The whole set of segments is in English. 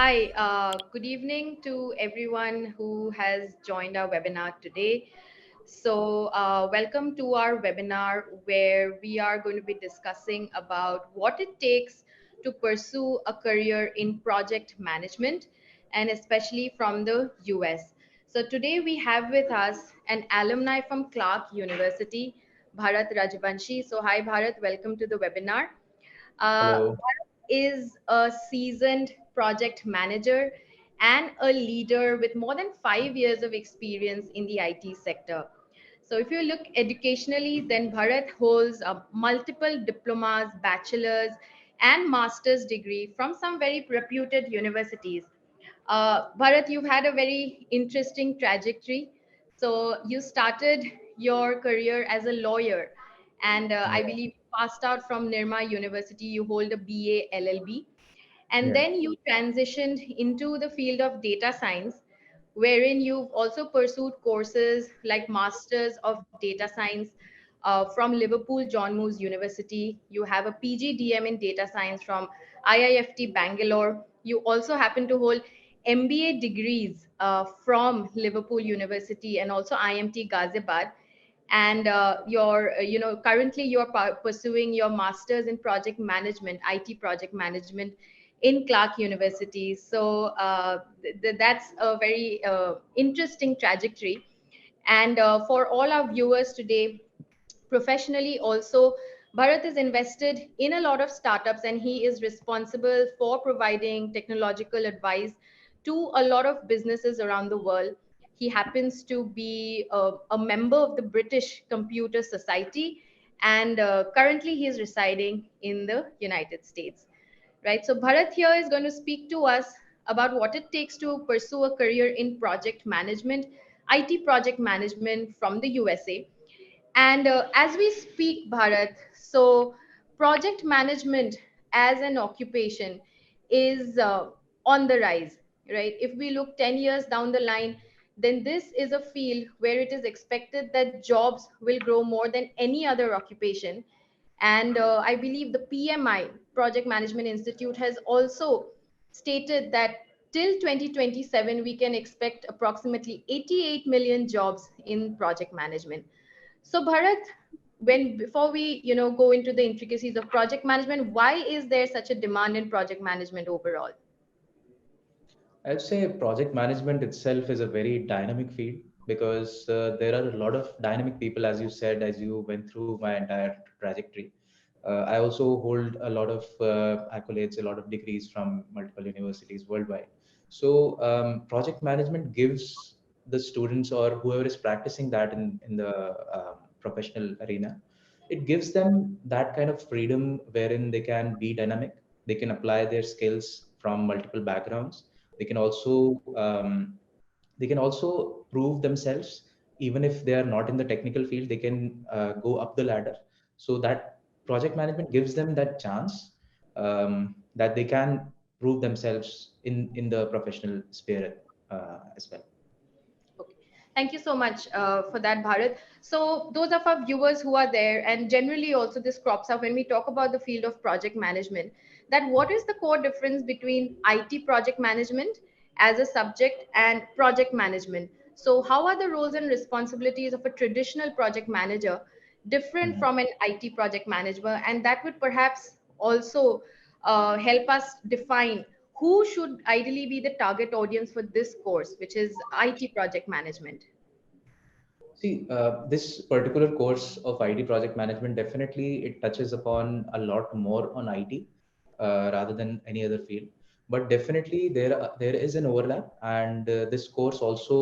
Hi, good evening to everyone who has joined our webinar today. Welcome to our webinar where we are going to be discussing about what it takes to pursue a career in project management and especially from the US. So, today we have with us an alumni from Clark University, Bharat Rajivanshi. So, hi, Bharat, welcome to the webinar. Hello. Bharat is a seasoned project manager and a leader with more than 5 years of experience in the IT sector. So, if you look educationally, then Bharat holds multiple diplomas, bachelor's, and master's degree from some very reputed universities. Bharat, you've had a very interesting trajectory. So, you started your career as a lawyer, and I Yeah. believe you passed out from Nirma University. You hold a BA LLB, and Yeah. then you transitioned into the field of data science, wherein you've also pursued courses like Masters of Data Science from Liverpool John Moores University. You have a PGDM in data science from IIFT Bangalore. You also happen to hold MBA degrees from Liverpool University and also IMT Ghaziabad. And currently you're pursuing your master's in project management, IT project management in Clark University. So that's a very interesting trajectory. And for all our viewers today, professionally also, Bharat is invested in a lot of startups and he is responsible for providing technological advice to a lot of businesses around the world. He happens to be a member of the British Computer Society, and currently he is residing in the United States. Right. So Bharat here is going to speak to us about what it takes to pursue a career in project management, IT project management from the USA. And as we speak, Bharat, so project management as an occupation is on the rise, right? If we look 10 years down the line, then this is a field where it is expected that jobs will grow more than any other occupation. And I believe the PMI, Project Management Institute, has also stated that till 2027, we can expect approximately 88 million jobs in project management. So Bharat, when before we go into the intricacies of project management, why is there such a demand in project management overall? I'd say project management itself is a very dynamic field because there are a lot of dynamic people, as you said, as you went through my entire trajectory. I also hold a lot of accolades, a lot of degrees from multiple universities worldwide. So, project management gives the students or whoever is practicing that in the professional arena, it gives them that kind of freedom wherein they can be dynamic, they can apply their skills from multiple backgrounds, they can also prove themselves even if they are not in the technical field, they can go up the ladder. So that project management gives them that chance, that they can prove themselves in the professional spirit as well. Okay. Thank you so much for that, Bharat. So, those of our viewers who are there, and generally also this crops up when we talk about the field of project management, that what is the core difference between IT project management as a subject and project management? So, how are the roles and responsibilities of a traditional project manager different Mhm. from an IT project manager? And that would perhaps also help us define who should ideally be the target audience for this course, which is IT project management. See, this particular course of IT project management definitely it touches upon a lot more on IT rather than any other field. But definitely there is an overlap, and this course also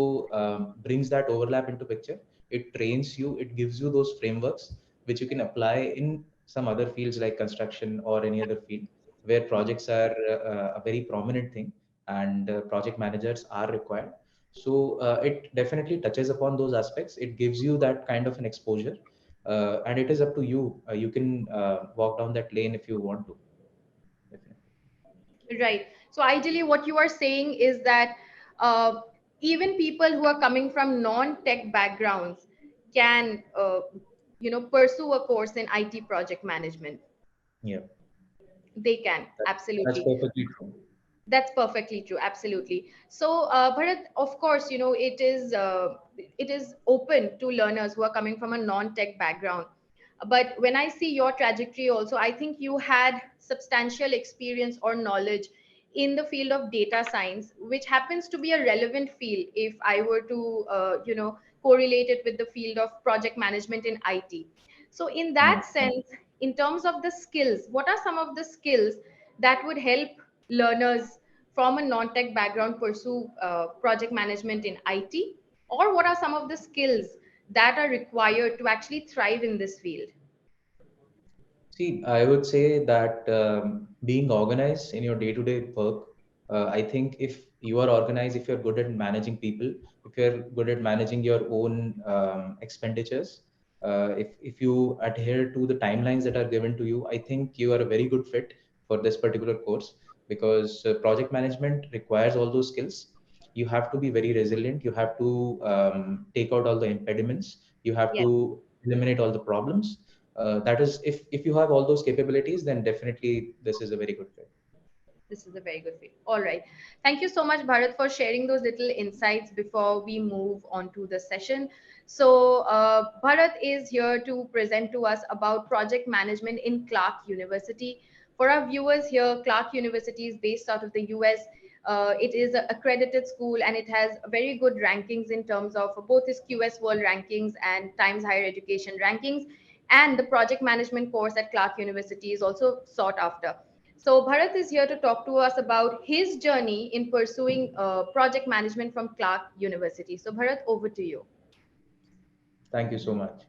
brings that overlap into picture. It trains you, it gives you those frameworks which you can apply in some other fields like construction or any other field where projects are a very prominent thing, and project managers are required. So it definitely touches upon those aspects. It gives you that kind of an exposure, and it is up to you. You can walk down that lane if you want to. Definitely. Right. So ideally, what you are saying is that uh, even people who are coming from non-tech backgrounds can, pursue a course in IT project management. Yeah, They can that, that's absolutely. perfectly true. That's perfectly true. Absolutely. So, Bharat, of course, it is open to learners who are coming from a non-tech background. But when I see your trajectory, also, I think you had substantial experience or knowledge in the field of data science, which happens to be a relevant field if I were to, correlate it with the field of project management in IT. So, in Mm. that sense, in terms of the skills, what are some of the skills that would help learners from a non-tech background pursue project management in IT? Or what are some of the skills that are required to actually thrive in this field? See, I would say that being organized in your day-to-day work, I think if you are organized, if you're good at managing people, if you're good at managing your own expenditures, if you adhere to the timelines that are given to you, I think you are a very good fit for this particular course because project management requires all those skills. You have to be very resilient. You have to take out all the impediments. You have Yes. to eliminate all the problems. That is, if you have all those capabilities, then definitely this is a very good fit. This is a very good fit. All right. Thank you so much, Bharat, for sharing those little insights before we move on to the session. So, Bharat is here to present to us about project management in Clark University. For our viewers here, Clark University is based out of the US. It is an accredited school and it has very good rankings in terms of both its QS World rankings and Times Higher Education rankings. And the project management course at Clark University is also sought after. So Bharat is here to talk to us about his journey in pursuing project management from Clark University. So Bharat, over to you. Thank you so much.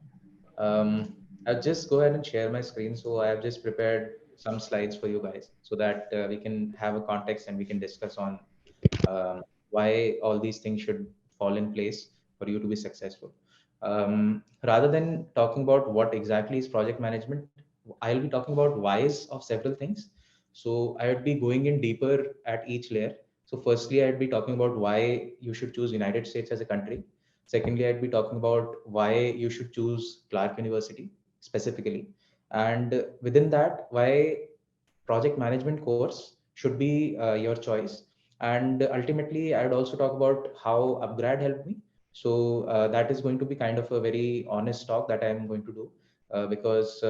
I'll just go ahead and share my screen. So I have just prepared some slides for you guys so that we can have a context and we can discuss on why all these things should fall in place for you to be successful. Rather than talking about what exactly is project management, I'll be talking about whys of several things. So I would be going in deeper at each layer. So firstly, I'd be talking about why you should choose United States as a country. Secondly, I'd be talking about why you should choose Clark University specifically. And within that, why project management course should be your choice. And ultimately, I would also talk about how upGrad helped me. So that is going to be kind of a very honest talk that I'm going to do because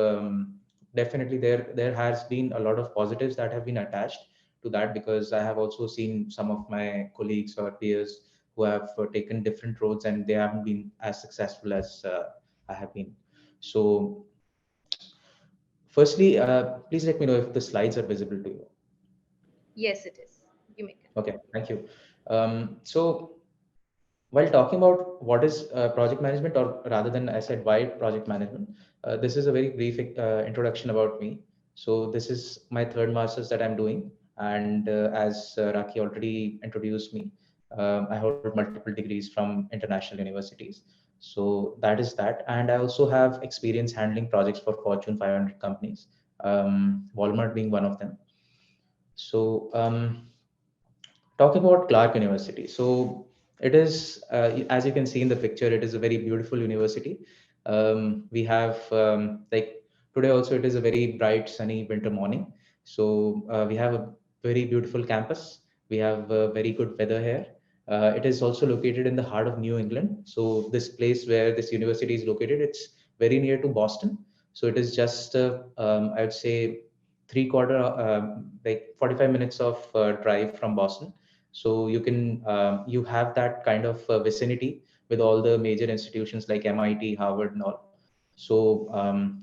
definitely there has been a lot of positives that have been attached to that because I have also seen some of my colleagues or peers who have taken different roads and they haven't been as successful as I have been. So firstly, please let me know if the slides are visible to you. Yes, it is. You make it. Okay, thank you. So while talking about what is project management, or rather than I said why project management, this is a very brief introduction about me. So this is my third master's that I'm doing, and as Raki already introduced me, I hold multiple degrees from international universities. So that is that, and I also have experience handling projects for Fortune 500 companies, Walmart being one of them. So talking about Clark University. So it is, as you can see in the picture, it is a very beautiful university. We have like today also it is a very bright sunny winter morning. So we have a very beautiful campus. We have very good weather here. It is also located in the heart of New England. So this place where this university is located, it's very near to Boston. So it is just, I would say, like 45 minutes of drive from Boston. So you have that kind of vicinity with all the major institutions like MIT, Harvard, and all. So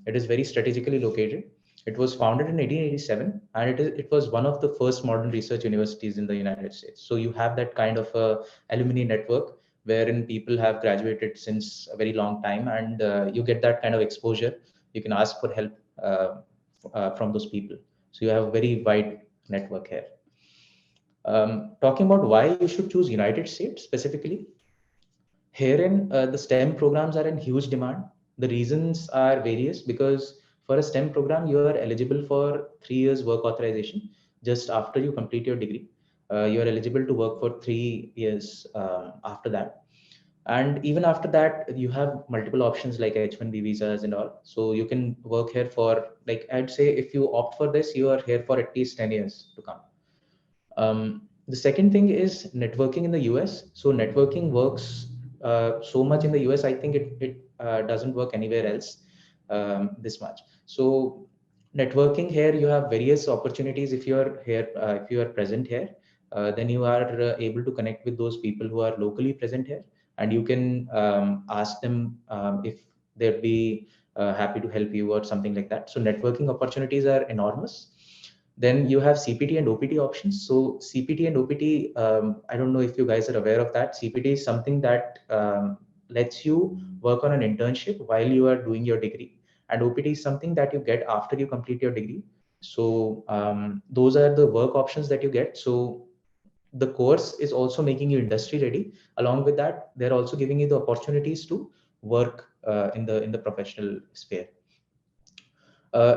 it is very strategically located. It was founded in 1887, and it was one of the first modern research universities in the United States. So you have that kind of alumni network wherein people have graduated since a very long time, and you get that kind of exposure. You can ask for help from those people. So you have a very wide network here. Talking about why you should choose United States specifically, herein the STEM programs are in huge demand. The reasons are various because for a STEM program, you are eligible for 3 years work authorization just after you complete your degree. You are eligible to work for 3 years after that. And even after that, you have multiple options like H1B visas and all. So you can work here for, like, I'd say if you opt for this, you are here for at least 10 years to come. The second thing is networking in the US. So networking works so much in the US. I think it doesn't work anywhere else this much. So networking here, you have various opportunities. If you are here, if you are present here, then you are able to connect with those people who are locally present here, and you can ask them if they'd be happy to help you or something like that. So networking opportunities are enormous. Then you have CPT and OPT options. So CPT and OPT, I don't know if you guys are aware of that. CPT is something that lets you work on an internship while you are doing your degree, and OPT is something that you get after you complete your degree. So those are the work options that you get. So the course is also making you industry ready. Along with that, they're also giving you the opportunities to work in the professional sphere.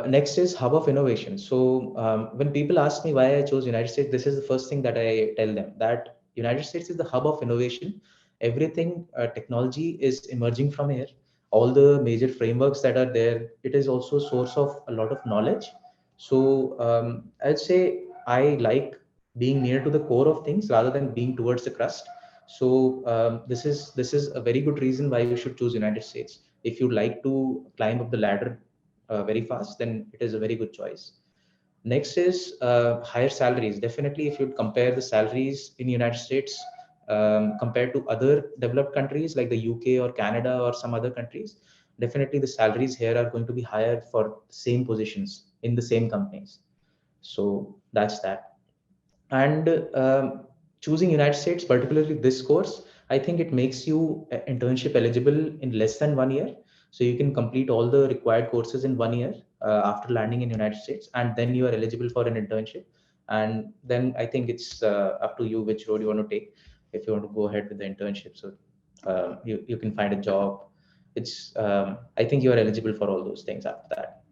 Next is hub of innovation. So when people ask me why I chose United States, this is the first thing that I tell them, that United States is the hub of innovation. Everything technology is emerging from here. All the major frameworks that are there, it is also a source of a lot of knowledge. So I'd say I like being near to the core of things rather than being towards the crust. So this is a very good reason why you should choose United States. If you like to climb up the ladder very fast, then it is a very good choice. Next is higher salaries. Definitely, if you compare the salaries in United States compared to other developed countries like the UK or Canada or some other countries, definitely the salaries here are going to be higher for same positions in the same companies. So that's that. And choosing United States, particularly this course, I think it makes you internship eligible in less than 1 year. So you can complete all the required courses in 1 year after landing in United States, and then you are eligible for an internship. And then I think it's up to you which road you want to take. If you want to go ahead with the internship, so you can find a job. It's I think you are eligible for all those things after that.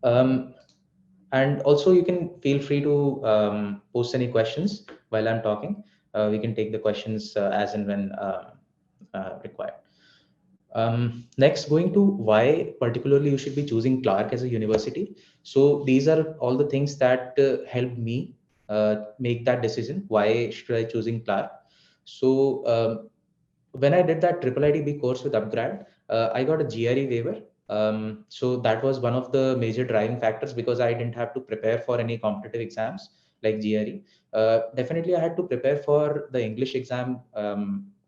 Um, and also, you can feel free to post any questions while I'm talking. We can take the questions as and when required. Next, going to why particularly you should be choosing Clark as a university. So these are all the things that helped me make that decision. Why should I choosing Clark? So when I did that triple IDB course with upGrad, I got a GRE waiver. So that was one of the major driving factors, because I didn't have to prepare for any competitive exams like GRE. Definitely, I had to prepare for the English exam,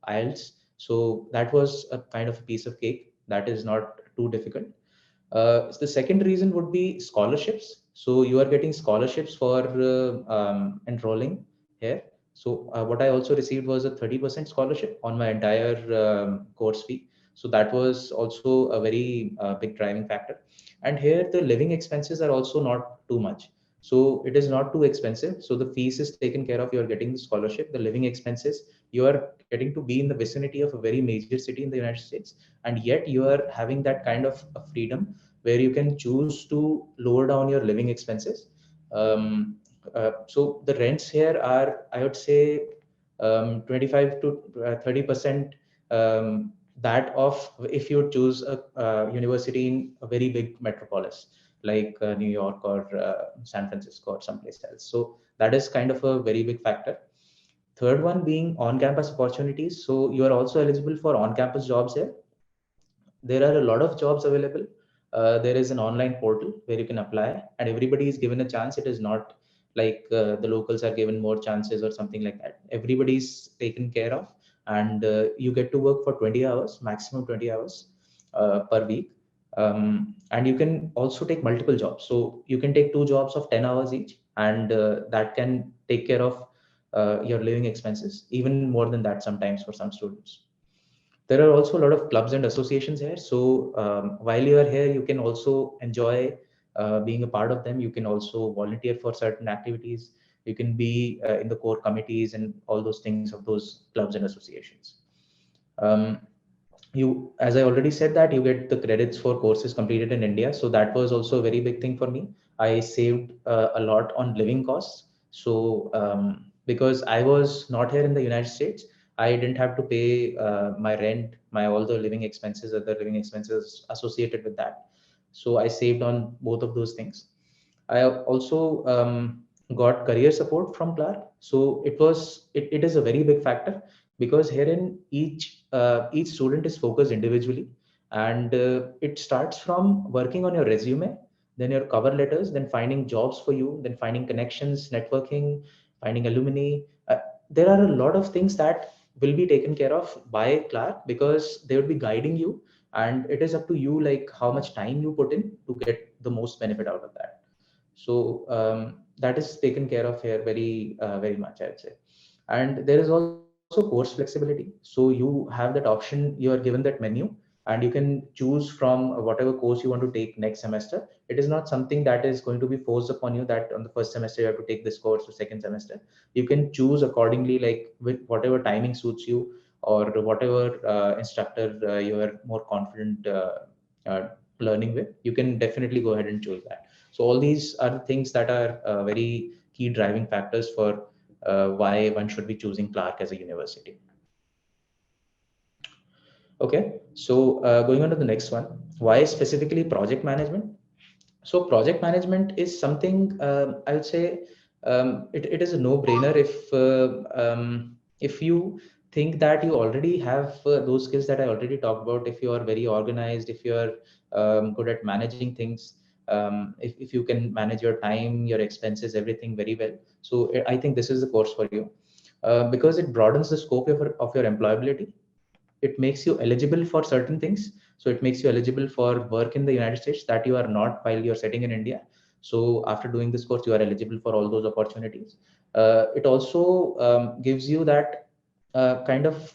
IELTS. So that was a kind of a piece of cake. That is not too difficult. The second reason would be scholarships. So you are getting scholarships for enrolling here. So what I also received was a 30% scholarship on my entire course fee. So that was also a very big driving factor. And here the living expenses are also not too much. So it is not too expensive. So the fees is taken care of. You are getting the scholarship, the living expenses. You are getting to be in the vicinity of a very major city in the United States, and yet you are having that kind of a freedom where you can choose to lower down your living expenses. So the rents here are, I would say, 25 to 30% that of if you choose a university in a very big metropolis like New York or San Francisco or someplace else. So that is kind of a very big factor. Third one being on-campus opportunities. So you are also eligible for on-campus jobs here. There are a lot of jobs available. There is an online portal where you can apply, and everybody is given a chance. It is not like the locals are given more chances or something like that. Everybody is taken care of, and you get to work for 20 hours, maximum 20 hours per week. And you can also take multiple jobs. So you can take two jobs of 10 hours each, and that can take care of your living expenses, even more than that sometimes for some students. There are also a lot of clubs and associations here. So while you are here, you can also enjoy being a part of them. You can also volunteer for certain activities. You can be in the core committees and all those things of those clubs and associations. Um, you, as I already said, that you get the credits for courses completed in India. So that was also a very big thing for me. I saved a lot on living costs. So because I was not here in the United States, I didn't have to pay my rent, my all the living expenses, other living expenses associated with that. So I saved on both of those things. I also got career support from Clark. So it is a very big factor, because herein each student is focused individually, and it starts from working on your resume, then your cover letters, then finding jobs for you, then finding connections, networking, finding alumni. Uh, there are a lot of things that will be taken care of by Clark, because they would be guiding you, and it is up to you, like how much time you put in to get the most benefit out of that. So that is taken care of here very much, I would say. And there is also course flexibility. So you have that option, you are given that menu, and you can choose from whatever course you want to take next semester. It is not something that is going to be forced upon you, that on the first semester you have to take this course, or second semester. You can choose accordingly, like with whatever timing suits you, or whatever instructor you are more confident uh, learning with. You can definitely go ahead and choose that. So all these are the things that are very key driving factors for why one should be choosing Clark as a university. Okay, so going on to the next one, why specifically project management? So project management is something, I would say, it is a no-brainer if you think that you already have those skills that I already talked about. If you are very organized, if you are good at managing things, if you can manage your time, your expenses, everything very well. So I think this is the course for you, because it broadens the scope of your employability. It makes you eligible for certain things. So it makes you eligible for work in the United States that you are not while you're sitting in India. So after doing this course, you are eligible for all those opportunities. It also gives you that kind of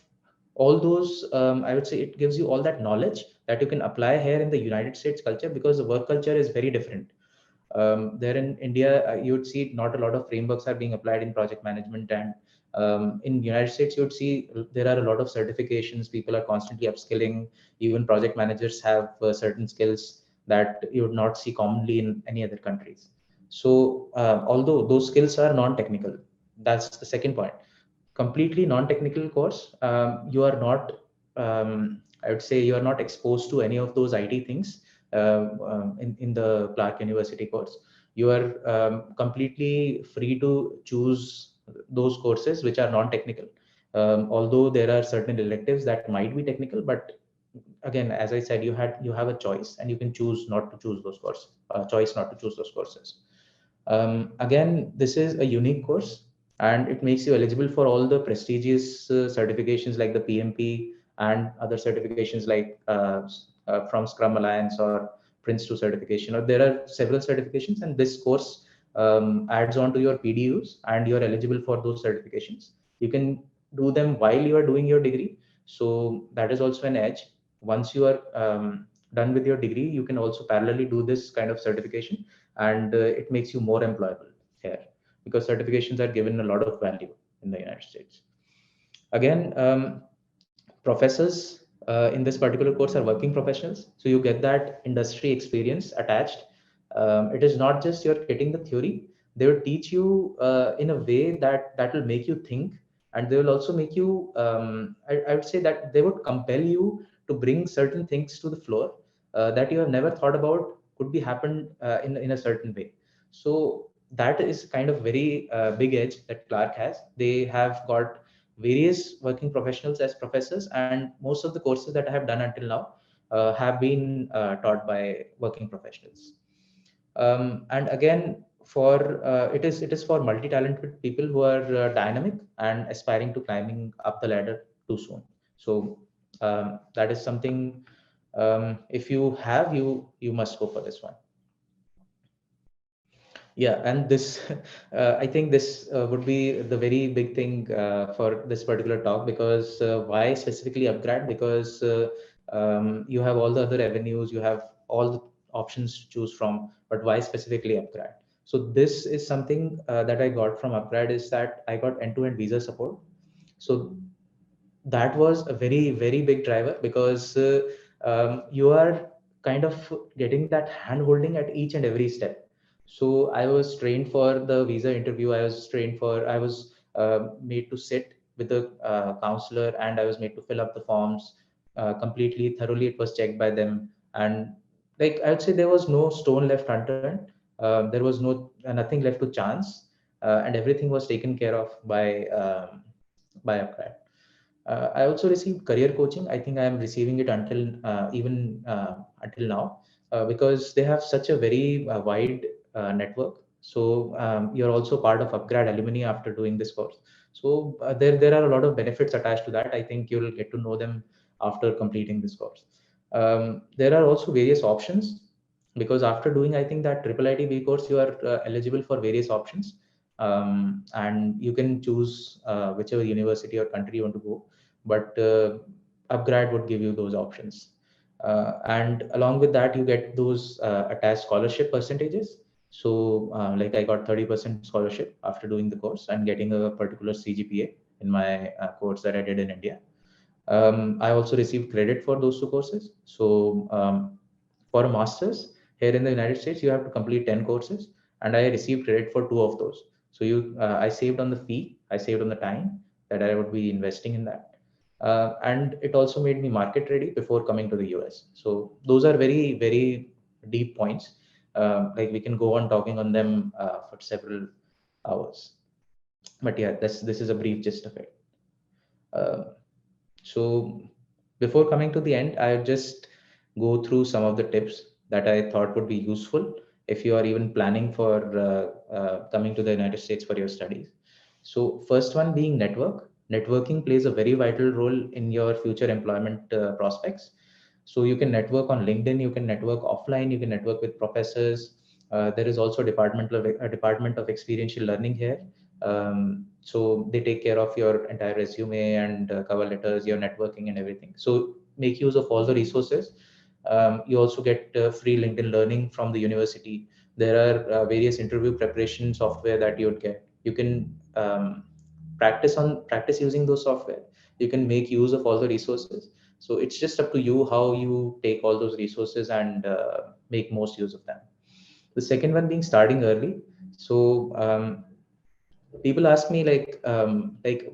all those, I would say, it gives you all that knowledge that you can apply here in the United States culture, because the work culture is very different. There in India, you would see not a lot of frameworks are being applied in project management, and in United States, you would see there are a lot of certifications. People are constantly upskilling. Even project managers have certain skills that you would not see commonly in any other countries. So although those skills are non-technical, that's the second point. Completely non-technical course, you are not, I would say, you are not exposed to any of those IT things in the Clark University course. You are completely free to choose those courses which are non-technical. Although there are certain electives that might be technical, but again, as I said, you have a choice, and you can choose not to choose those courses. Choice not to choose those courses. Again, this is a unique course, and it makes you eligible for all the prestigious certifications like the PMP, and other certifications like from Scrum Alliance or Prince 2 certification. Or there are several certifications, and this course adds on to your PDUs, and you're eligible for those certifications. You can do them while you are doing your degree. So that is also an edge. Once you are done with your degree, you can also parallelly do this kind of certification, and it makes you more employable here, because certifications are given a lot of value in the United States. Again, professors in this particular course are working professionals, so you get that industry experience attached. It is not just you're getting the theory; they will teach you in a way that will make you think, and they will also make you. I would say that they would compel you to bring certain things to the floor that you have never thought about could be happened in a certain way. So that is kind of very big edge that Clark has. They have got various working professionals as professors, and most of the courses that I have done until now have been taught by working professionals. And again, for it is for multi-talented people who are dynamic and aspiring to climbing up the ladder too soon. So that is something, if you have, you must go for this one. Yeah, and this, I think this would be the very big thing for this particular talk, because why specifically upgrad? Because you have all the other avenues, you have all the options to choose from, but why specifically upgrad? So this is something that I got from upgrad, is that I got end-to-end visa support. So that was a very big driver, because you are kind of getting that hand holding at each and every step. So I was trained for the visa interview. I was made to sit with the counselor, and I was made to fill up the forms completely thoroughly. It was checked by them, and like I would say, there was no stone left unturned. There was nothing left to chance. and everything was taken care of by upgrad. I also received career coaching. I think I am receiving it until even until now, because they have such a very wide network. So you're also part of upgrad alumni after doing this course. So there are a lot of benefits attached to that. I think you'll get to know them after completing this course. There are also various options, because after doing, I think that triple ITB course, you are eligible for various options, and you can choose whichever university or country you want to go, but upgrad would give you those options, and along with that you get those attached scholarship percentages. So like I got 30% scholarship after doing the course and getting a particular CGPA in my course that I did in India. I also received credit for those two courses. So for a master's here in the United States, you have to complete 10 courses, and I received credit for two of those. So I saved on the fee, I saved on the time that I would be investing in that. And it also made me market ready before coming to the US. So those are very, very deep points. Like we can go on talking on them for several hours. But yeah, this is a brief gist of it. Uh, so before coming to the end, I'll just go through some of the tips that I thought would be useful if you are even planning for coming to the United States for your studies. So first one being network. Networking plays a very vital role in your future employment prospects. So you can network on LinkedIn, you can network offline, you can network with professors. There is also a department of experiential learning here. So they take care of your entire resume and cover letters, your networking and everything. So make use of all the resources. You also get free LinkedIn learning from the university. There are various interview preparation software that you would get. You can practice using those software. You can make use of all the resources. So it's just up to you how you take all those resources and make most use of them. The second one being starting early. So people ask me like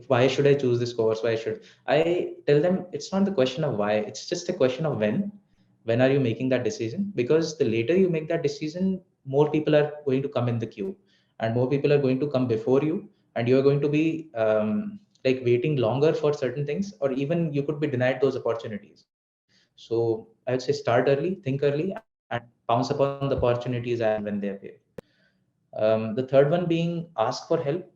why should I choose this course, why should I tell them it's not the question of why, it's just a question of when are you making that decision, because the later you make that decision, more people are going to come in the queue, and more people are going to come before you, and you are going to be like waiting longer for certain things, or even you could be denied those opportunities. So I would say start early, think early, and pounce upon the opportunities as and when they appear. The third one being ask for help.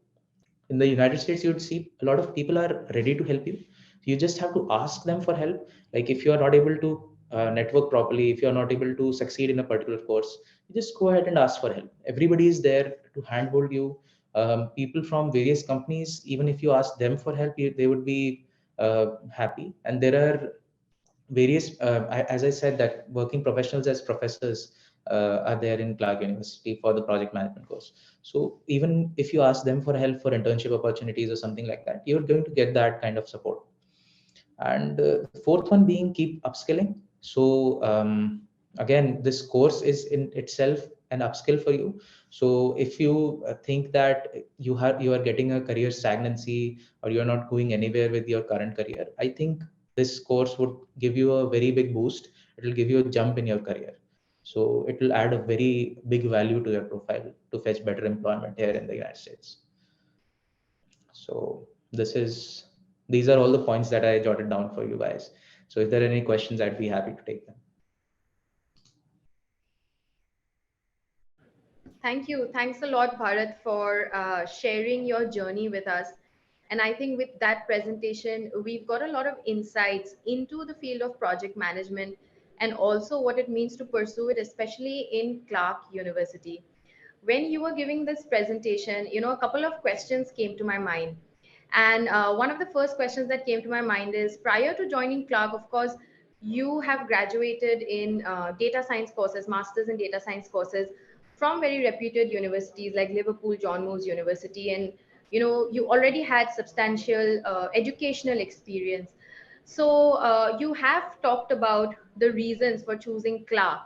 In the United States, you would see a lot of people are ready to help you. You just have to ask them for help. Like if you are not able to network properly, if you are not able to succeed in a particular course, you just go ahead and ask for help. Everybody is there to handhold you. People from various companies, even if you ask them for help, they would be happy. And there are various, as I said, that working professionals as professors are there in Clark University for the project management course. So even if you ask them for help for internship opportunities or something like that, you're going to get that kind of support. And the fourth one being keep upskilling. So again, this course is in itself an upskill for you. So if you think that you are getting a career stagnancy, or you're not going anywhere with your current career, I think this course would give you a very big boost. It will give you a jump in your career. So it will add a very big value to your profile to fetch better employment here in the United States. So these are all the points that I jotted down for you guys. So if there are any questions, I'd be happy to take them. Thank you. Thanks a lot, Bharat, for sharing your journey with us. And I think with that presentation, we've got a lot of insights into the field of project management and also what it means to pursue it, especially in Clark University. When you were giving this presentation, a couple of questions came to my mind. And one of the first questions that came to my mind is, prior to joining Clark, of course, you have graduated in data science courses, masters in data science courses from very reputed universities like Liverpool John Moores University, and you already had substantial educational experience. So you have talked about the reasons for choosing Clark,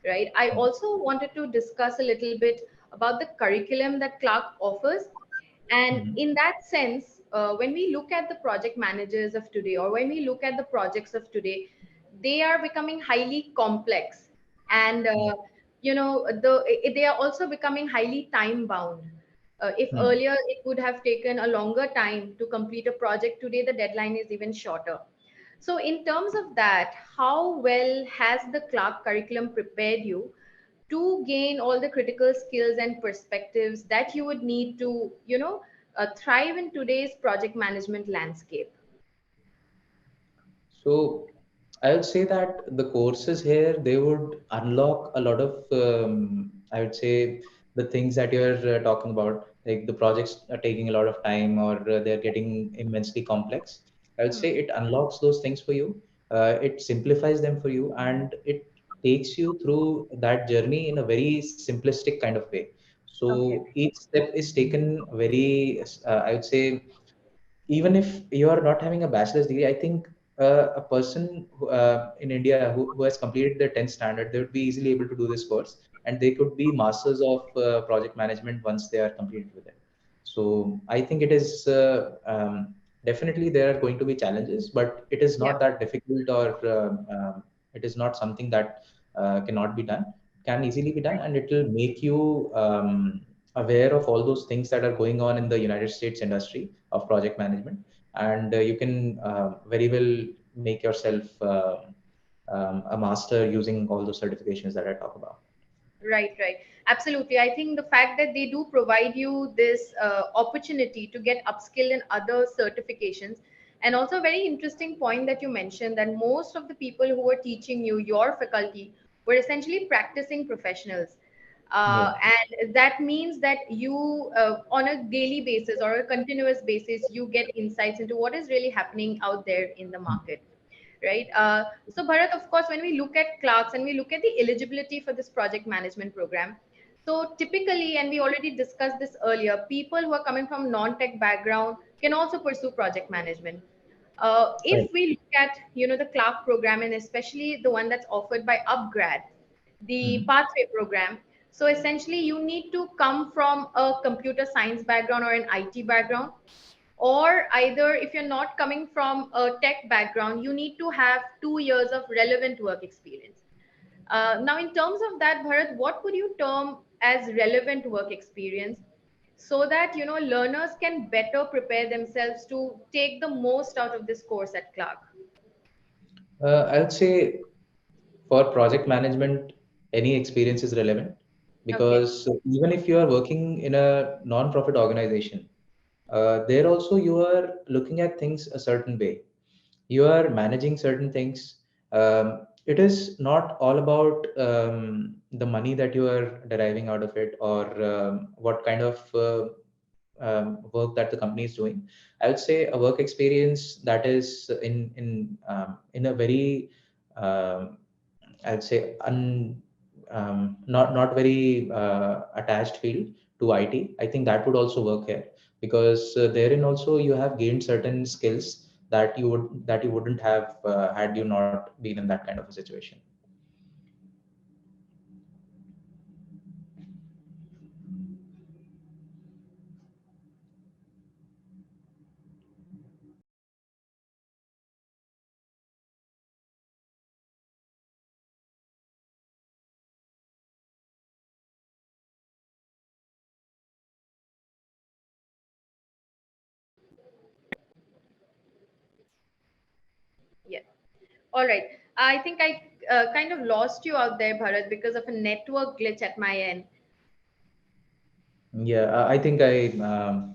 right? I also wanted to discuss a little bit about the curriculum that Clark offers. And Mhm. in that sense, when we look at the project managers of today, or when we look at the projects of today, they are becoming highly complex. And, Yeah. they are also becoming highly time bound. If Hmm. earlier it would have taken a longer time to complete a project, today the deadline is even shorter. So, in terms of that, how well has the Clark curriculum prepared you to gain all the critical skills and perspectives that you would need to, thrive in today's project management landscape? So I would say that the courses here they would unlock a lot of I would say the things that you're talking about, like the projects are taking a lot of time or they're getting immensely complex. I would say Hmm. it unlocks those things for you. It simplifies them for you, and it takes you through that journey in a very simplistic kind of way. Okay. So each step is taken very, I would say, even if you are not having a bachelor's degree, I think a person in India who has completed their 10th standard, they would be easily able to do this course, and they could be masters of project management once they are completed with it. So I think it is definitely there are going to be challenges, but it is Yeah. not that difficult, or it is not something that cannot be done. Can easily be done, and it will make you aware of all those things that are going on in the United States industry of project management, and you can very well make yourself a master using all those certifications that I talk about. Right, right. Absolutely. I think the fact that they do provide you this opportunity to get upskilled in other certifications, and also a very interesting point that you mentioned that most of the people who were teaching you, your faculty, were essentially practicing professionals. Yeah. And that means that you, on a daily basis or a continuous basis, you get insights into what is really happening out there in the Hmm. market, right? So, Bharat, of course, when we look at clerks and we look at the eligibility for this project management program, so typically, and we already discussed this earlier, people who are coming from non-tech background can also pursue project management. If Right. we look at, the Clark program, and especially the one that's offered by upGrad, the Hmm. pathway program, so essentially you need to come from a computer science background or an IT background, or either if you're not coming from a tech background, you need to have 2 years of relevant work experience. Now, in terms of that, Bharat, what would you term as relevant work experience, so that learners can better prepare themselves to take the most out of this course at Clark? I would say for project management, any experience is relevant, Okay. because even if you are working in a non-profit organization, there also you are looking at things a certain way. You are managing certain things. It is not all about the money that you are deriving out of it, or what kind of work that the company is doing. I would say a work experience that is in a very I'd say not very attached field to IT. I think that would also work here, because therein also you have gained certain skills that you wouldn't have had you not been in that kind of a situation. Yeah. All right. I think I kind of lost you out there, Bharat, because of a network glitch at my end. Yeah, I think I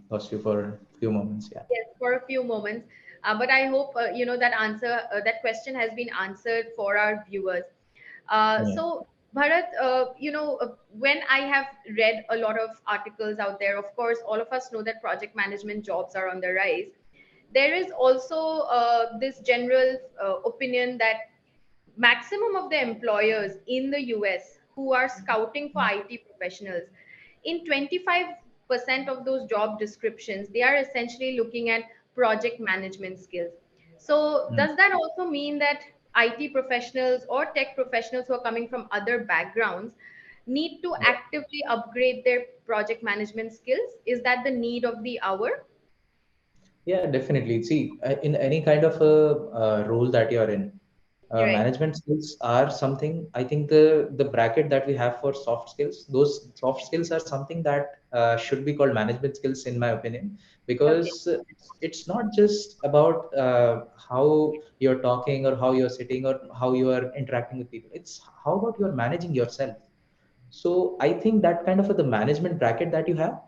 lost you for a few moments. Yeah. Yes, for a few moments. But I hope that question has been answered for our viewers. Yeah. So, Bharat, when I have read a lot of articles out there, of course, all of us know that project management jobs are on the rise. There is also this general opinion that maximum of the employers in the US who are scouting for IT professionals, in 25% of those job descriptions, they are essentially looking at project management skills. So, Mm. does that also mean that IT professionals or tech professionals who are coming from other backgrounds need to Yeah. actively upgrade their project management skills? Is that the need of the hour? Yeah, definitely. See, in any kind of a role that you're in, Right. Management skills are something, I think the bracket that we have for soft skills, those soft skills are something that should be called management skills, in my opinion, Okay. because it's not just about how you're talking or how you're sitting or how you are interacting with people. It's how about you're managing yourself. So I think that kind of the management bracket that you have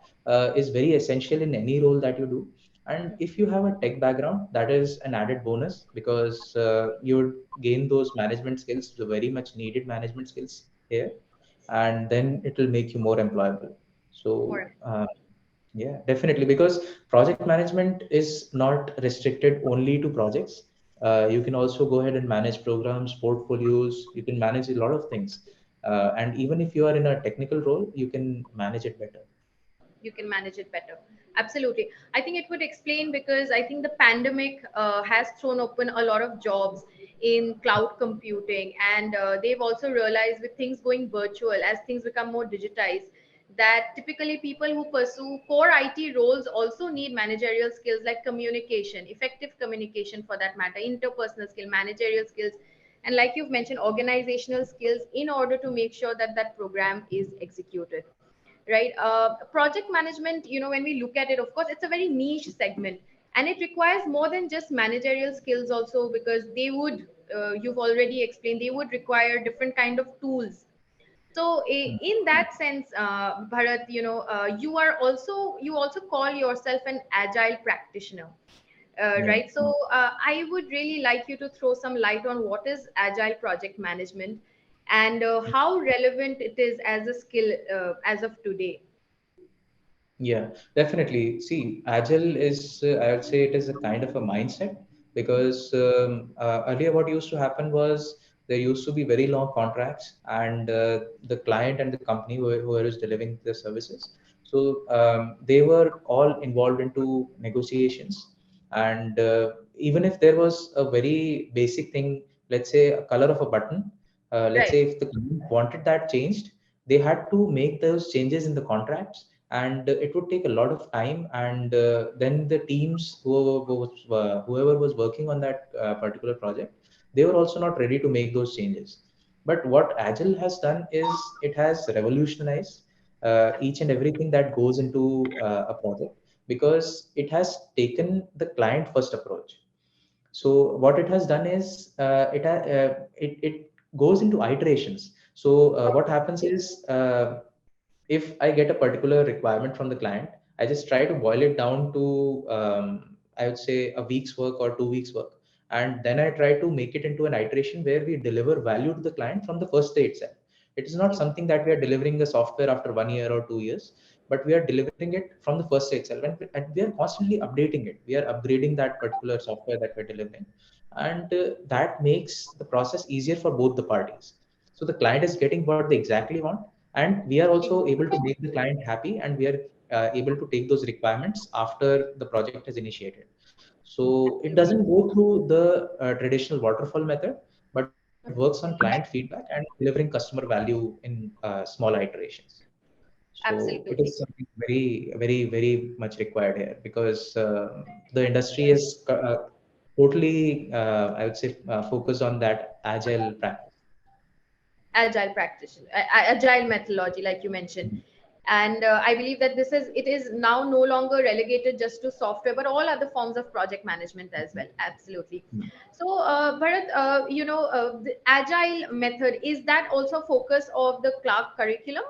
is very essential in any role that you do. And if you have a tech background, that is an added bonus because you would gain those management skills, the very much needed management skills here, and then it will make you more employable. So More. yeah, definitely, because project management is not restricted only to projects. You can also go ahead and manage programs, portfolios. You can manage a lot of things. And even if you are in a technical role, you can manage it better. You can manage it better. Absolutely. I think it would explain because I think the pandemic has thrown open a lot of jobs in cloud computing, and they've also realized with things going virtual as things become more digitized that typically people who pursue core IT roles also need managerial skills like communication, effective communication for that matter, interpersonal skill, managerial skills, and like you've mentioned, organizational skills in order to make sure that that program is executed, right? Project management, when we look at it, of course it's a very niche segment, and it requires more than just managerial skills also, because they would you've already explained, they would require different kind of tools. So in that sense, Bharat, you also call yourself an agile practitioner, Yeah. right? So I would really like you to throw some light on what is agile project management, and how relevant it is as a skill as of today. Yeah, definitely. See, Agile is, I would say it is a kind of a mindset because earlier what used to happen was there used to be very long contracts and the client and the company whoever is delivering the services. So they were all involved into negotiations. And even if there was a very basic thing, let's say a color of a button, let's say Right. if the client wanted that changed, they had to make those changes in the contracts, and it would take a lot of time, and then the teams whoever was working on that particular project, they were also not ready to make those changes. But what Agile has done is it has revolutionized each and everything that goes into a project, because it has taken the client first approach. So what it has done is it goes into iterations. So what happens is if I get a particular requirement from the client, I just try to boil it down to I would say a week's work or 2 weeks work, and then I try to make it into an iteration where we deliver value to the client from the first day itself. It is not something that we are delivering the software after 1 year or 2 years, but we are delivering it from the first day itself, and we are constantly updating it. We are upgrading that particular software that we're delivering, and that makes the process easier for both the parties. So the client is getting what they exactly want, and we are also able to make the client happy, and we are able to take those requirements after the project is initiated. So it Absolutely. doesn't go through the traditional waterfall method, but works on client feedback and delivering customer value in small iterations. So it is Absolutely. something very, very, very much required here, because the industry is totally, I would say, focused on that agile practice. Agile practitioner, agile methodology, like you mentioned. And I believe that it is now no longer relegated just to software, but all other forms of project management as well. Absolutely. So, Bharat, the agile method, is that also focus of the Clark curriculum?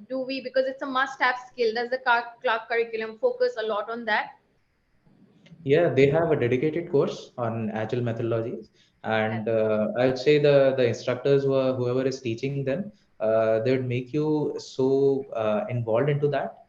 Do we, because it's a must-have skill, does the Clark curriculum focus a lot on that? Yeah, they have a dedicated course on agile methodologies, and I would say the instructors whoever is teaching them, they would make you so involved into that.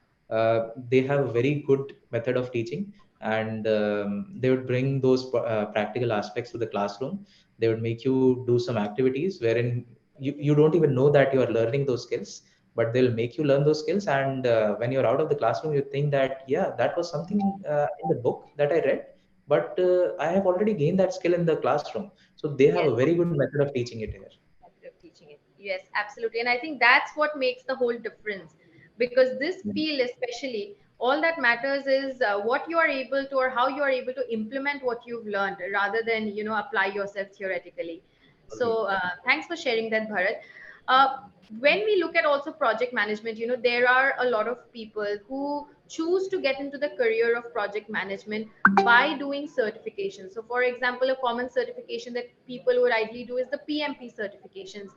They have a very good method of teaching, and they would bring those practical aspects to the classroom. They would make you do some activities wherein you don't even know that you are learning those skills, but they'll make you learn those skills. And when you're out of the classroom, you think that, yeah, that was something in the book that I read, but I have already gained that skill in the classroom. So they have a Yes. very good method of teaching it here. Method of teaching it. Yes, absolutely. And I think that's what makes the whole difference. Because this Yeah. field, especially, all that matters is what you are able to, or how you are able to implement what you've learned rather than, apply yourself theoretically. Okay. So thanks for sharing that, Bharat. Uh, when we look at also project management, there are a lot of people who choose to get into the career of project management by doing certifications. So, for example, a common certification that people would ideally do is the PMP certifications.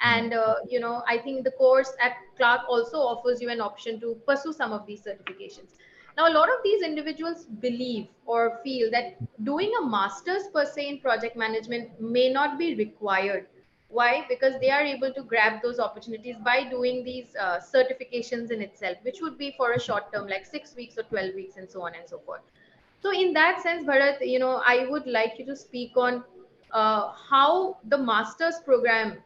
And, Hmm. I think the course at Clark also offers you an option to pursue some of these certifications. Now, a lot of these individuals believe or feel that doing a master's per se in project management may not be required. Why? Because they are able to grab those opportunities by doing these certifications in itself, which would be for a short term, like 6 weeks or 12 weeks, and so on and so forth. So, in that sense, Bharat, I would like you to speak on how the master's program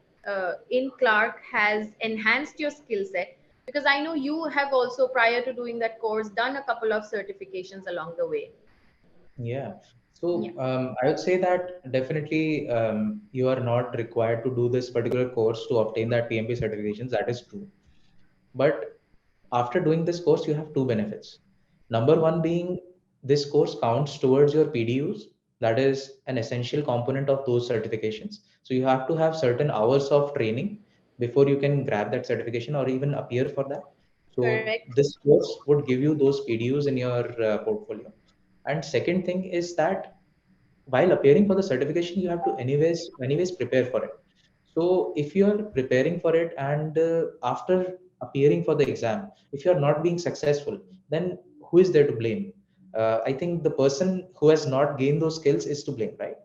in Clark has enhanced your skill set. Because I know you have also, prior to doing that course, done a couple of certifications along the way. Yeah. Yeah. So I would say that definitely you are not required to do this particular course to obtain that PMP certifications. That is true. But after doing this course, you have two benefits. Number one being this course counts towards your PDUs. That is an essential component of those certifications. So you have to have certain hours of training before you can grab that certification or even appear for that. So Correct. this course would give you those PDUs in your portfolio. And second thing is that while appearing for the certification, you have to anyways prepare for it. So if you are preparing for it and after appearing for the exam, if you are not being successful, then who is there to blame? I think the person who has not gained those skills is to blame, right?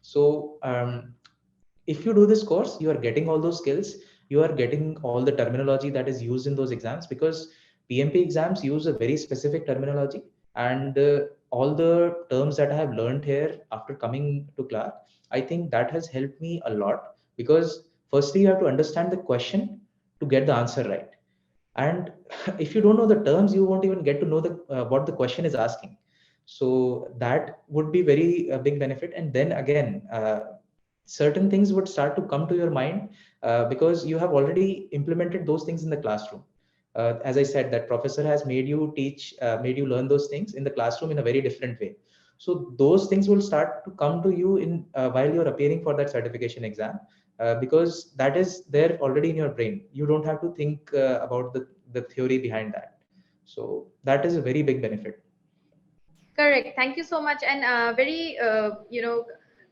So if you do this course, you are getting all those skills, you are getting all the terminology that is used in those exams, because PMP exams use a very specific terminology. And all the terms that I have learned here after coming to Clark, I think that has helped me a lot, because firstly you have to understand the question to get the answer right. And if you don't know the terms, you won't even get to know the what the question is asking. So that would be very big benefit. And then again, certain things would start to come to your mind because you have already implemented those things in the classroom. As I said, that professor has made you learn those things in the classroom in a very different way. So those things will start to come to you in while you're appearing for that certification exam, because that is there already in your brain. You don't have to think about the theory behind that. So that is a very big benefit. Correct. Thank you so much. And very,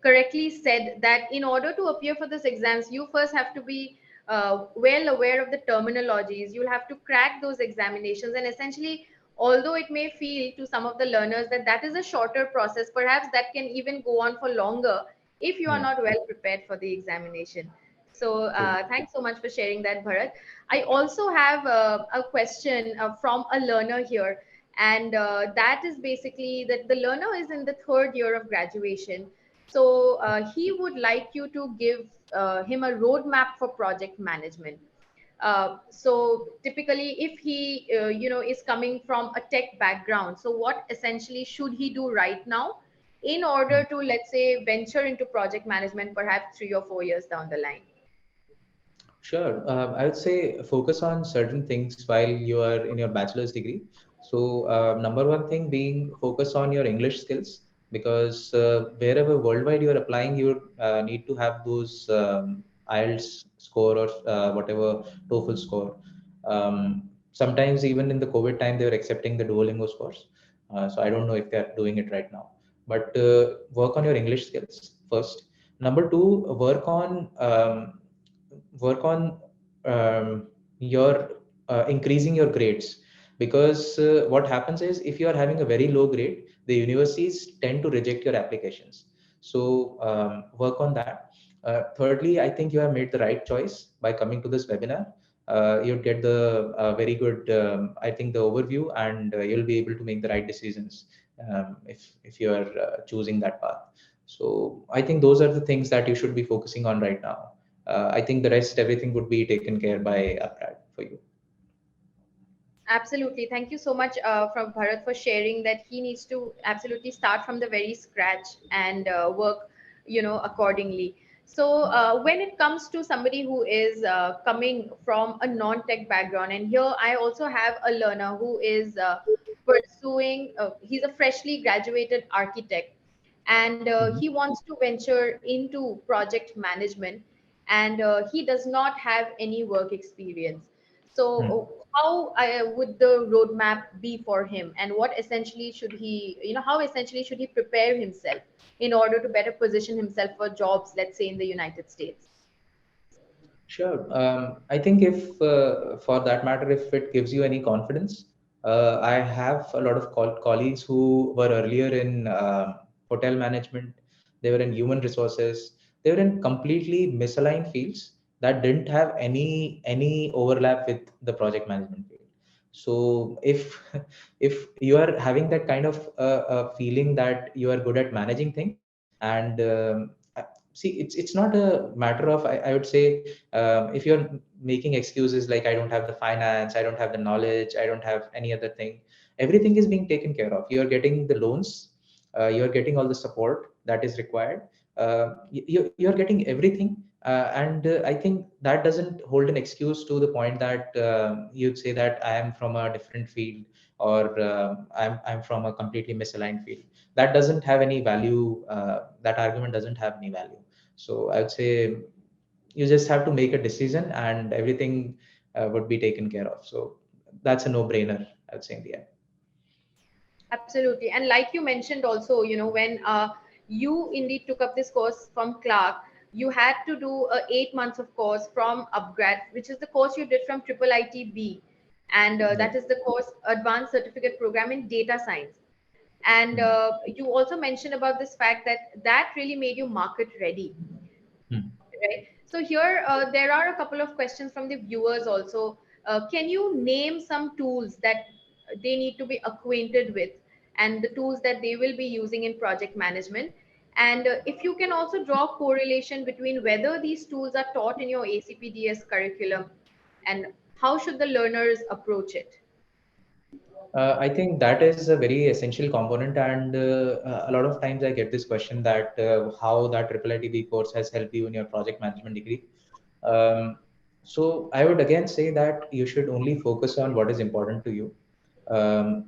correctly said that in order to appear for this exams, you first have to be well aware of the terminologies. You'll have to crack those examinations. And essentially, although it may feel to some of the learners that that is a shorter process, perhaps that can even go on for longer if you are Yeah, not well prepared for the examination. So true. thanks so much for sharing that, Bharat. I also have a question from a learner here, and that is basically that the learner is in the third year of graduation. So he would like you to give him a roadmap for project management. So typically, if he is coming from a tech background, so what essentially should he do right now in order to, let's say, venture into project management perhaps 3 or 4 years down the line? Sure. I would say focus on certain things while you are in your bachelor's degree. So, number one thing being focus on your English skills, because wherever worldwide you are applying, you need to have those IELTS score or whatever TOEFL score. Sometimes even in the COVID time, they were accepting the Duolingo scores. So I don't know if they're doing it right now. But work on your English skills first. Number two, work on your increasing your grades, because what happens is if you are having a very low grade, the universities tend to reject your applications. So work on that. Thirdly, I think you have made the right choice by coming to this webinar. You'll get the very good, I think, the overview, and you'll be able to make the right decisions if you are choosing that path. So I think those are the things that you should be focusing on right now. I think the rest, everything would be taken care by upgrad for you. Absolutely. Thank you so much from Bharat for sharing that he needs to absolutely start from the very scratch and work, accordingly. So when it comes to somebody who is coming from a non-tech background, and here I also have a learner who is pursuing, he's a freshly graduated architect, and Mhm. he wants to venture into project management, and he does not have any work experience. So Hmm. how would the roadmap be for him, and what essentially should he, how essentially should he prepare himself in order to better position himself for jobs, let's say in the United States? Sure. I think if, for that matter, if it gives you any confidence, I have a lot of colleagues who were earlier in hotel management. They were in human resources. They were in completely misaligned fields that didn't have any overlap with the project management field. So if you are having that kind of feeling that you are good at managing things, and see, it's not a matter of, I would say, if you're making excuses like I don't have the finance, I don't have the knowledge, I don't have any other thing, everything is being taken care of. You're getting the loans, you're getting all the support that is required, you're getting everything, and I think that doesn't hold an excuse to the point that you'd say that I am from a different field, or I'm from a completely misaligned field. That doesn't have any value. That argument doesn't have any value. So I would say you just have to make a decision, and everything would be taken care of. So that's a no-brainer, I would say, in the end. Absolutely. And like you mentioned also, when you indeed took up this course from Clark, you had to do 8 months of course from upGrad, which is the course you did from Triple ITB. And Yeah. that is the course Advanced Certificate Program in Data Science. And Hmm. you also mentioned about this fact that that really made you market ready. Hmm. Right. So here there are a couple of questions from the viewers also. Can you name some tools that they need to be acquainted with, and the tools that they will be using in project management? And if you can also draw correlation between whether these tools are taught in your ACPDS curriculum, and how should the learners approach it? I think that is a very essential component, and a lot of times I get this question that how that triple ITB course has helped you in your project management degree. Um, so I would again say that you should only focus on what is important to you.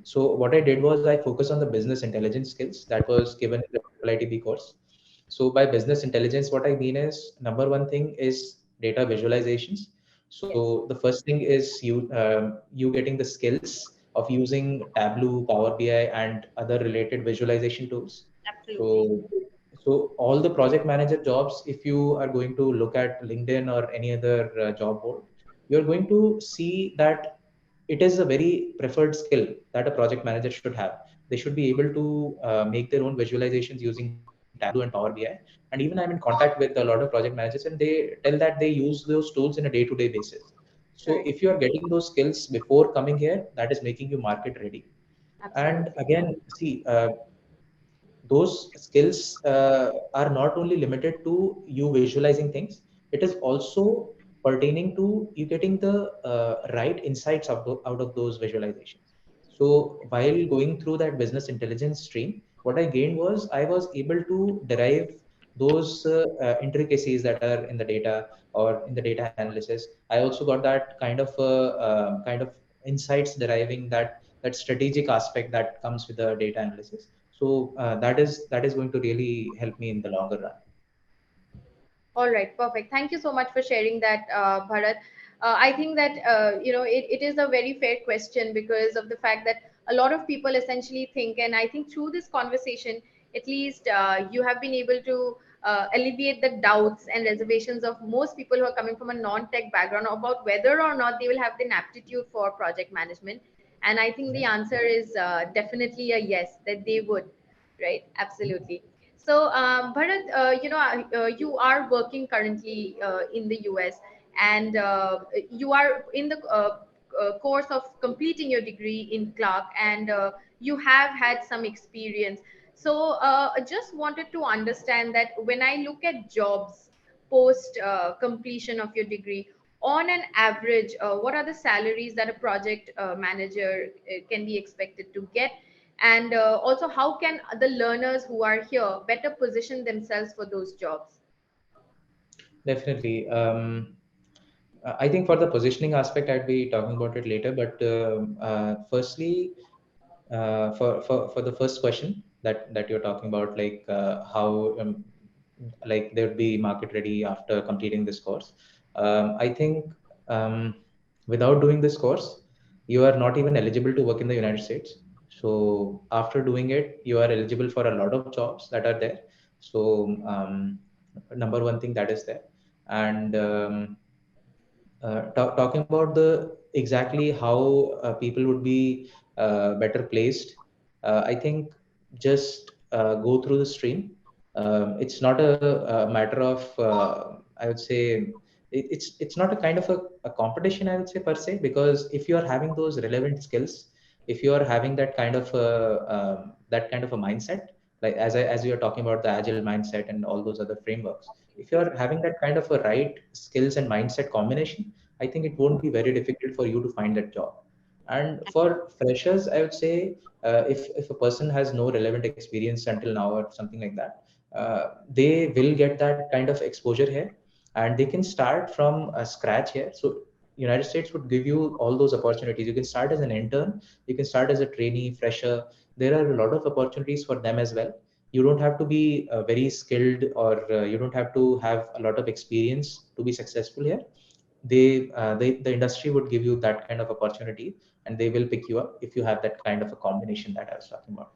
So what I did was I focused on the business intelligence skills that was given in the triple ITB course. So by business intelligence, what I mean is number one thing is data visualizations. Yes, So the first thing is you getting the skills of using Tableau, Power BI, and other related visualization tools. absolutely. So all the project manager jobs, if you are going to look at LinkedIn or any other job board, you're going to see that it is a very preferred skill that a project manager should have. They should be able to make their own visualizations using Tableau and Power BI. And even I'm in contact with a lot of project managers, and they tell that they use those tools in a day-to-day basis. So Right. if you are getting those skills before coming here, that is making you market ready. And Absolutely. again, see, those skills are not only limited to you visualizing things, it is also pertaining to you getting the right insights out of those visualizations. So while going through that business intelligence stream, what I gained was I was able to derive those intricacies that are in the data or in the data analysis. I also got that kind of insights deriving that strategic aspect that comes with the data analysis. So that is going to really help me in the longer run. All right, perfect. Thank you so much for sharing that, Bharat. I think that it is a very fair question because of the fact that a lot of people essentially think, and I think through this conversation, at least you have been able to alleviate the doubts and reservations of most people who are coming from a non-tech background about whether or not they will have the aptitude for project management. And I think the Yeah. answer is definitely a yes, that they would. Right? Absolutely. So, Bharat, you are working currently in the US, and you are in the course of completing your degree in Clark, and you have had some experience. So, I just wanted to understand that when I look at jobs post completion of your degree, on an average, what are the salaries that a project manager can be expected to get? And also, how can the learners who are here better position themselves for those jobs? Definitely. I think for the positioning aspect, I'd be talking about it later. But firstly, for the first question that you're talking about, like how like they would be market ready after completing this course. I think without doing this course, you are not even eligible to work in the United States. So after doing it, you are eligible for a lot of jobs that are there. So number one thing that is there, and talking about the exactly how people would be better placed, I think just go through the stream. It's not a matter of I would say it's not a kind of a competition, I would say, per se, because if you are having those relevant skills, if you are having that kind of a mindset, like as you are talking about the agile mindset and all those other frameworks, if you are having that kind of a right skills and mindset combination, I think it won't be very difficult for you to find that job. And for freshers, I would say if a person has no relevant experience until now or something like that, they will get that kind of exposure here, and they can start from scratch here. So United States would give you all those opportunities. You can start as an intern, you can start as a trainee, fresher. There are a lot of opportunities for them as well. You don't have to be very skilled, or you don't have to have a lot of experience to be successful here. The industry would give you that kind of opportunity, and they will pick you up if you have that kind of a combination that I was talking about.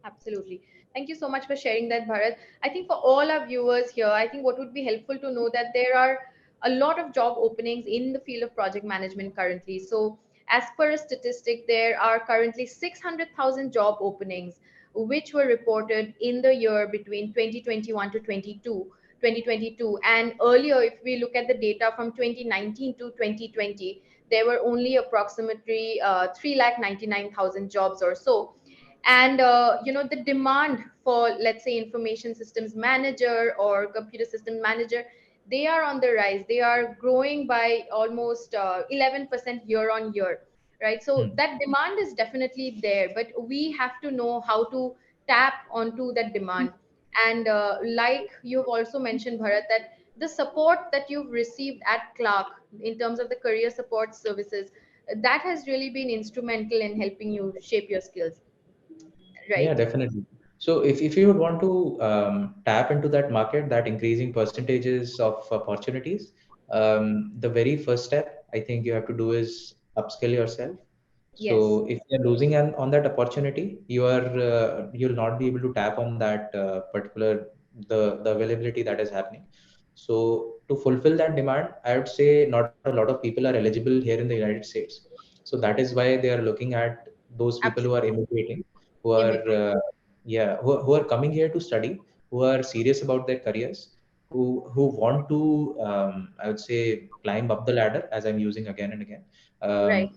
Absolutely. Thank you so much for sharing that, Bharat. I think for all our viewers here, I think what would be helpful to know that there are a lot of job openings in the field of project management currently. So, as per a statistic, there are currently 600,000 job openings, which were reported in the year between 2021 to 2022. And earlier, if we look at the data from 2019 to 2020, there were only approximately 3,99,000 jobs or so. And the demand for, let's say, information systems manager or computer system manager, they are on the rise. They are growing by almost 11% year on year, right? So Hmm. that demand is definitely there, but we have to know how to tap onto that demand. And like you've also mentioned, Bharat, that the support that you've received at Clark in terms of the career support services, that has really been instrumental in helping you shape your skills, Yeah, right? definitely. So if you would want to tap into that market, that increasing percentages of opportunities, the very first step I think you have to do is upskill yourself. Yes. So if you're losing on that opportunity, you'll not be able to tap on that particular the availability that is happening. So to fulfill that demand, I would say not a lot of people are eligible here in the United States. So that is why they are looking at those people who are Absolutely. immigrating, who are Immigrant. yeah, who are coming here to study, who are serious about their careers, who want to I would say climb up the ladder, as I'm using again and again. Right.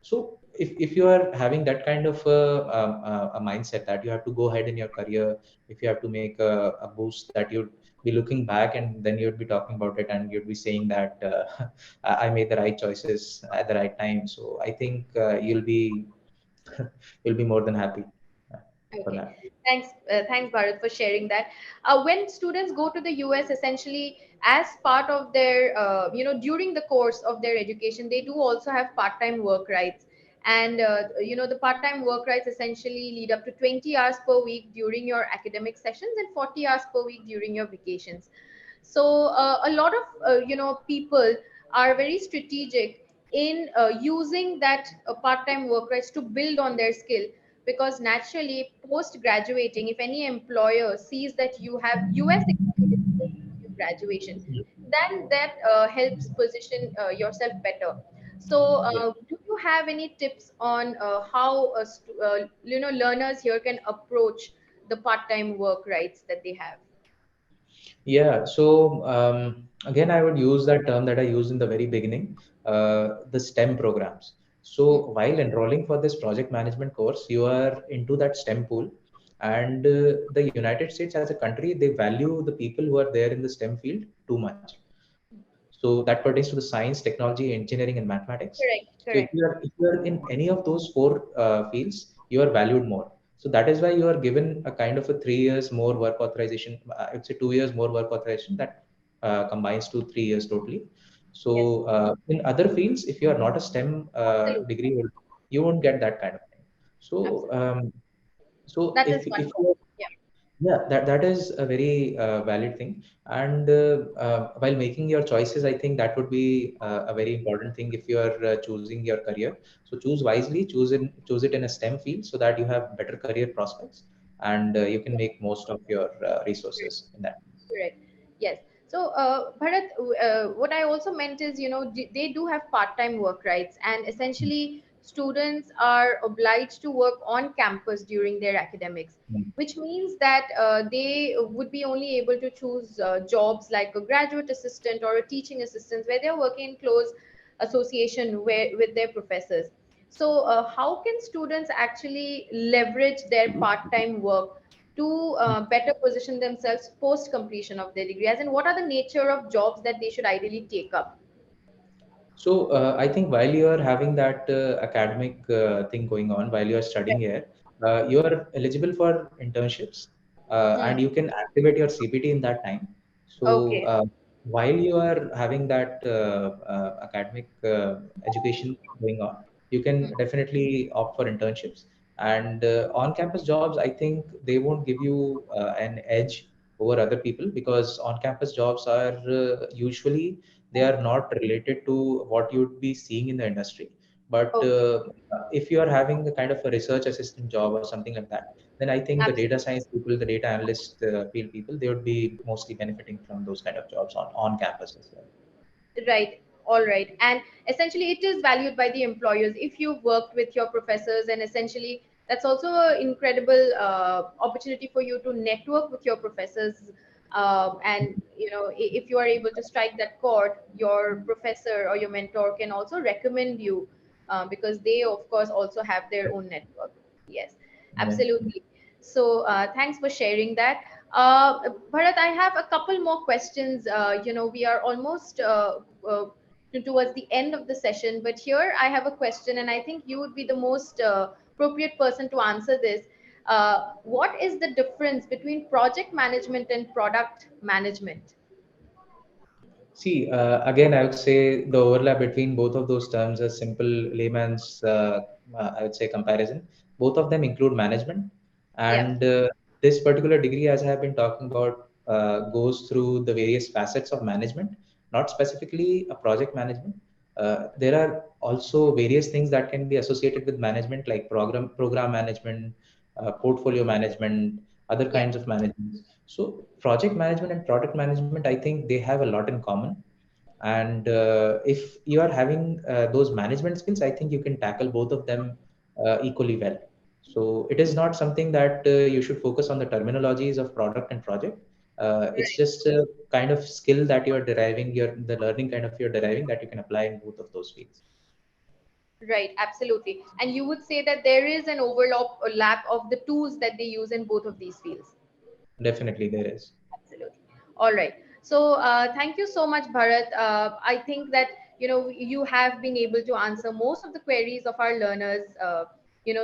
So if you are having that kind of a mindset that you have to go ahead in your career, if you have to make a boost, that you'd be looking back and then you'd be talking about it, and you'd be saying that I made the right choices at the right time. So I think you'll be you'll be more than happy uh, for Okay. that. Thanks, Bharat, for sharing that. When students go to the US, essentially, as part of their, during the course of their education, they do also have part-time work rights. And, the part-time work rights essentially lead up to 20 hours per week during your academic sessions and 40 hours per week during your vacations. So a lot of people are very strategic in using that part-time work rights to build on their skill, because naturally post graduating, if any employer sees that you have US experience post your graduation, then that helps position yourself better. So Yeah. do you have any tips on how learners here can approach the part-time work rights that they have? Yeah, so again, I would use that term that I used in the very beginning, the STEM programs. Hmm. So while enrolling for this project management course, you are into that STEM pool, and the United States as a country, they value the people who are there in the STEM field too much. So that pertains to the science, technology, engineering, and mathematics. Correct, So if correct. you are in any of those four fields, you are valued more. So that is why you are given a kind of a 3 years more work authorization. I would say 2 years more work authorization that combines to 3 years totally. Yes, So in other fields, if you are not a STEM absolutely, degree holder, you won't get that kind of thing. So absolutely. So That is if wonderful. you, Yeah. yeah, that is a very valid thing. And while making your choices, I think that would be a very important thing if you are choosing your career. So choose wisely, choose it in a STEM field so that you have better career prospects, and you can make most of your resources in that. Correct. Yes. So, Bharat, what I also meant is, they do have part-time work rights, and essentially, students are obliged to work on campus during their academics, Mm. which means that they would be only able to choose jobs like a graduate assistant or a teaching assistant, where they're working in close association with their professors. So, how can students actually leverage their part-time work to better position themselves post completion of their degree? As in, what are the nature of jobs that they should ideally take up? So I think while you are having that academic thing going on, while you are studying here, you are eligible for internships, Hmm. and you can activate your CPT in that time. So Okay. while you are having that academic education going on, you Hmm. can definitely opt for internships. And on-campus jobs, I think they won't give you an edge over other people, because on-campus jobs are usually they are not related to what you'd be seeing in the industry. But Okay. if you are having a kind of a research assistant job or something like that, then I think the data Absolutely. science people, the data analyst field people, they would be mostly benefiting from those kind of jobs on campus as well. Right. All right. And essentially, it is valued by the employers if you've worked with your professors, and essentially, that's also an incredible opportunity for you to network with your professors. And if you are able to strike that chord, your professor or your mentor can also recommend you, because they, of course, also have their own network. Yes, Yeah. absolutely. So, thanks for sharing that. Bharat, I have a couple more questions. We are almost towards the end of the session, but here I have a question, and I think you would be the most appropriate person to answer this. What is the difference between project management and product management? See, again, I would say the overlap between both of those terms, a simple layman's, I would say, comparison. Both of them include management, Yeah, and this particular degree, as I have been talking about, goes through the various facets of management, not specifically a project management. There are also various things that can be associated with management, like program management, portfolio management, other yeah, kinds of management. So project management and product management, I think they have a lot in common. And if you are having those management skills, I think you can tackle both of them equally well. So it is not something that you should focus on the terminologies of product and project. It's right, just a kind of skill that you are deriving, the learning kind of you're deriving, that you can apply in both of those fields. right, absolutely. And you would say that there is an overlap of the tools that they use in both of these fields. Definitely there is. Absolutely. All right. So thank you so much, Bharat. I think that you have been able to answer most of the queries of our learners,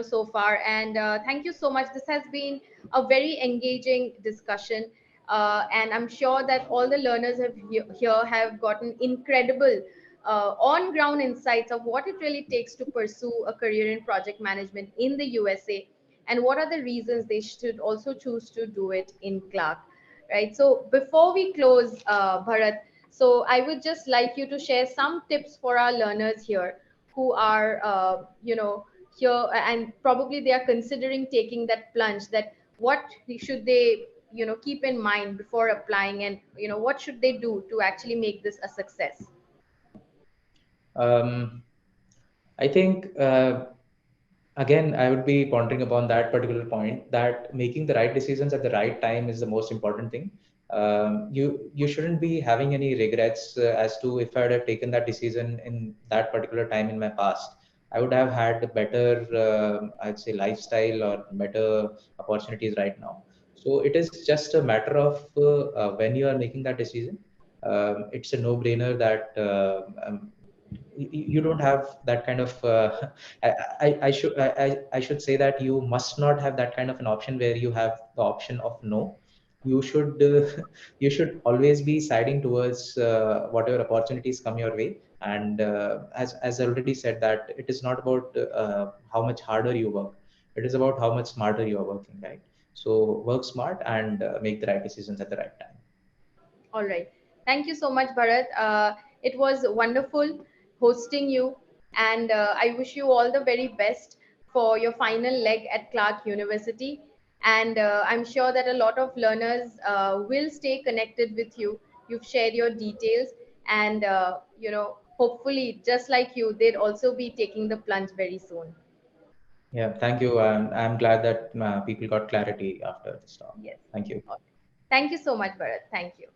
so far. And thank you so much. This has been a very engaging discussion, and I'm sure that all the learners here have gotten incredible on-ground insights of what it really takes to pursue a career in project management in the USA, and what are the reasons they should also choose to do it in Clark, right? So before we close, Bharat, so I would just like you to share some tips for our learners here who are, here, and probably they are considering taking that plunge. That what should they, keep in mind before applying, and what should they do to actually make this a success? um, I think again, I would be pondering upon that particular point, that making the right decisions at the right time is the most important thing. You shouldn't be having any regrets as to if I would have taken that decision in that particular time in my past, I would have had a better, I'd say, lifestyle or better opportunities right now. So it is just a matter of when you are making that decision. It's a no-brainer that you don't have that kind of I should say that you must not have that kind of an option where you have the option of no. You should you should always be siding towards whatever opportunities come your way. And as I already said, that it is not about how much harder you work. It is about how much smarter you are working, right? So work smart and make the right decisions at the right time. All right. Thank you so much, Bharat. It was wonderful hosting you, and I wish you all the very best for your final leg at Clark University. And I'm sure that a lot of learners will stay connected with you. You've shared your details, and hopefully, just like you, they'd also be taking the plunge very soon. Yeah, thank you. I'm glad that people got clarity after this talk. Yes. Thank you. All right. Thank you so much, Bharat. Thank you.